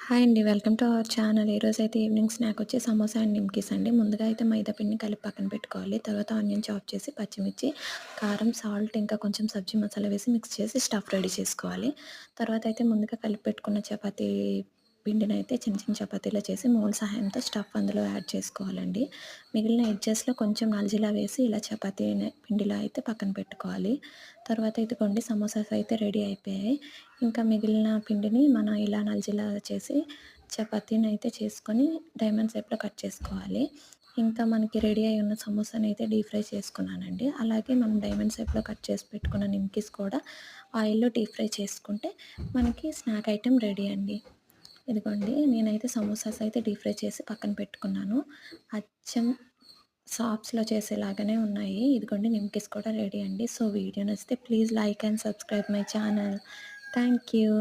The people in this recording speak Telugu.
హాయ్ అండి. Welcome to our channel. ఈరోజైతే ఈవినింగ్ స్నాక్ వచ్చి సమోసా అండ్ నిమ్కీస్ అండి. ముందుగా అయితే మైదా పిండిని కలిపి పక్కన పెట్టుకోవాలి. తర్వాత ఆనియన్ చాప్ చేసి, పచ్చిమిర్చి, కారం, సాల్ట్ ఇంకా కొంచెం సబ్జీ మసాలా వేసి మిక్స్ చేసి స్టఫ్ రెడీ చేసుకోవాలి. తర్వాత అయితే ముందుగా కలిపి పెట్టుకున్న చపాతీ పిండినైతే చిన్న చిన్న చపాతీలా చేసి మోల్డ్ సహాయంతో స్టఫ్ అందులో యాడ్ చేసుకోవాలండి. మిగిలిన ఎడ్జెస్‌లో కొంచెం నల్జిలా వేసి ఇలా పిండిలా అయితే పక్కన పెట్టుకోవాలి. తర్వాత ఇదిగోండి సమోసాస్ అయితే రెడీ అయిపోయాయి. ఇంకా మిగిలిన పిండిని మనం ఇలా నల్జిలా చేసి చపాతీనైతే చేసుకొని డైమండ్ షేప్‌లో కట్ చేసుకోవాలి. ఇంకా మనకి రెడీ అయి ఉన్న సమోసానైతే డీప్ ఫ్రై చేసుకున్నానండి. అలాగే మనం డైమండ్ షేప్‌లో కట్ చేసి పెట్టుకున్న నిమ్కీస్ కూడా ఆయిల్‌లో డీప్ ఫ్రై చేసుకుంటే మనకి స్నాక్ ఐటెమ్ రెడీ అండి. ఇదిగోండి నేనైతే సమోసాస్ అయితే డీప్ ఫ్రై చేసి పక్కన పెట్టుకున్నాను. అచ్చం షాప్స్‌లో చేసేలాగానే ఉన్నాయి. ఇదిగోండి నిమ్కీస్ కూడా రెడీ అండి. సో వీడియో నచ్చితే please like and subscribe my channel. Thank you.